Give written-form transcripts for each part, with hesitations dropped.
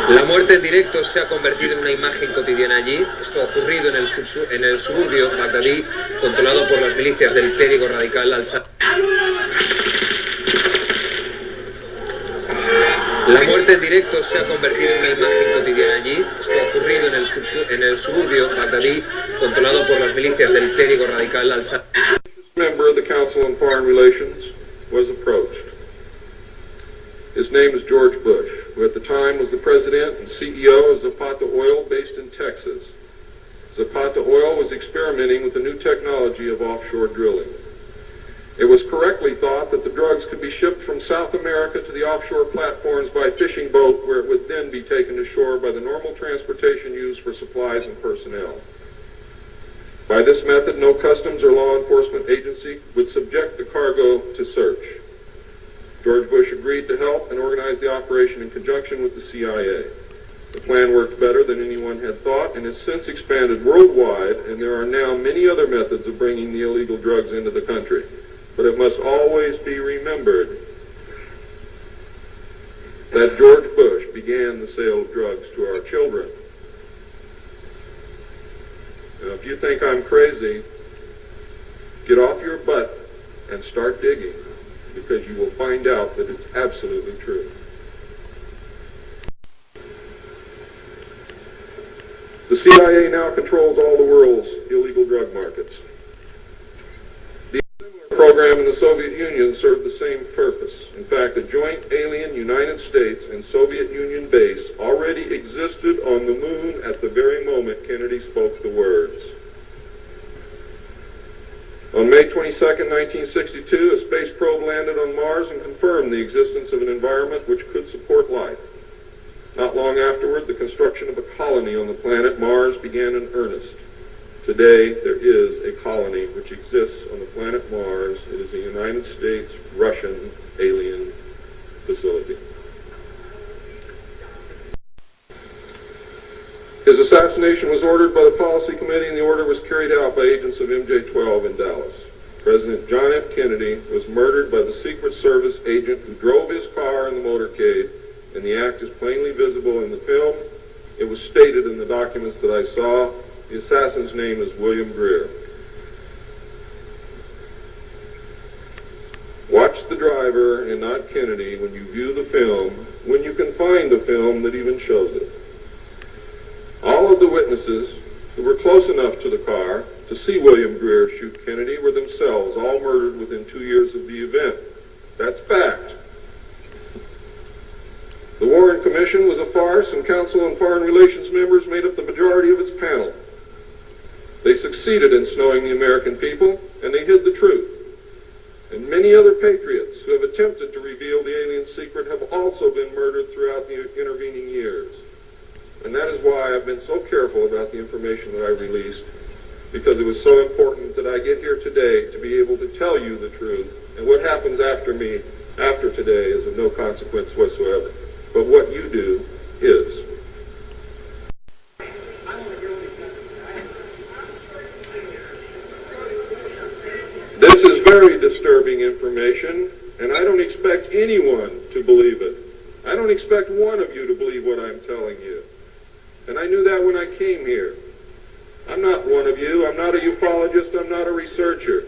La muerte en directo se ha convertido en una imagen cotidiana allí. Esto ha ocurrido en el suburbio bagdadí, controlado por las milicias del clérigo radical al-Assad. La muerte en directo se ha convertido en una imagen cotidiana allí. Esto ha ocurrido en el suburbio bagdadí, controlado por las milicias del clérigo radical al-Assad. Member of the Council on Foreign Relations was approached. His name is George Bush, who at the time was the president and CEO of Zapata Oil based in Texas. Zapata Oil was experimenting with the new technology of offshore drilling. It was correctly thought that the drugs could be shipped from South America to the offshore platforms by fishing boat, where it would then be taken to shore by the normal transportation used for supplies and personnel. By this method, no customs or law enforcement agency would subject the cargo to search. George Bush agreed to help and organize the operation in conjunction with the CIA. The plan worked better than anyone had thought and has since expanded worldwide, and there are now many other methods of bringing the illegal drugs into the country. But it must always be remembered that George Bush began the sale of drugs to our children. Now, if you think I'm crazy, get off your butt and start digging, because you will find out that it's absolutely true. The CIA now controls all the world's illegal drug markets. The program in the Soviet Union served the same purpose. In fact, a joint alien United States and Soviet Union base already existed on the moon at the very moment Kennedy spoke the words. On May 22, 1962, a space probe landed on Mars and confirmed the existence of an environment which could support life. Not long afterward, the construction of a colony on the planet Mars began in earnest. Today, there is a colony which exists on the planet Mars. It is a United States-Russian alien facility. His assassination was ordered by the Policy Committee, and the order was carried out by agents of MJ-12 in Dallas. President John F. Kennedy was murdered by the Secret Service agent who drove his car in the motorcade, and the act is plainly visible in the film. It was stated in the documents that I saw. The assassin's name is William Greer. Watch the driver and not Kennedy when you view the film, when you can find a film that even shows it. All of the witnesses who were close enough to the car to see William Greer shoot Kennedy were themselves all murdered within 2 years of the event. That's fact. The Warren Commission was a farce, and Council on Foreign Relations members made up the majority of its panel. They succeeded in snowing the American people, and they hid the truth. And many other patriots who have attempted to reveal the alien secret have also been murdered throughout the intervening years. And that is why I've been so careful about the information that I released, because it was so important that I get here today to be able to tell you the truth. And what happens after me, after today, is of no consequence whatsoever. But what you do is. This is very disturbing information, and I don't expect anyone to believe it. I don't expect one of you to believe what I'm telling you. And I knew that when I came here. I'm not one of you. I'm not a ufologist. I'm not a researcher.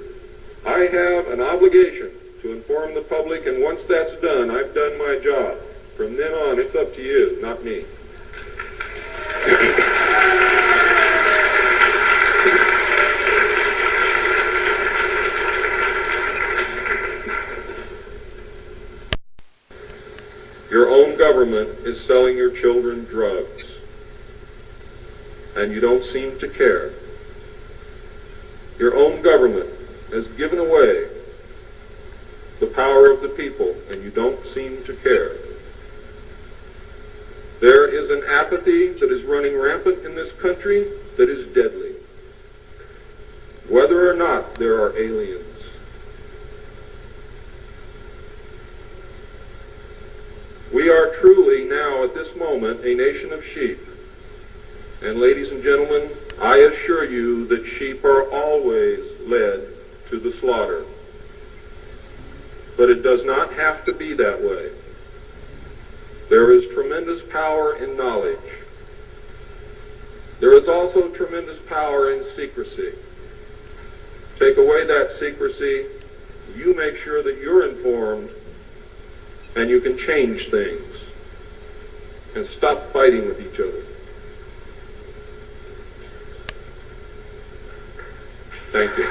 I have an obligation to inform the public, and once that's done, I've done my job. From then on, it's up to you, not me. Your own government is selling your children drugs, and you don't seem to care. Your own government has given away the power of the people, and you don't seem to care. There is an apathy that is running rampant in this country that is deadly. Whether or not there are aliens. We are truly now at this moment a nation of sheep. And ladies and gentlemen, I assure you that sheep are always led to the slaughter. But it does not have to be that way. There is tremendous power in knowledge. There is also tremendous power in secrecy. Take away that secrecy, you make sure that you're informed, and you can change things and stop fighting with each other. Thank you.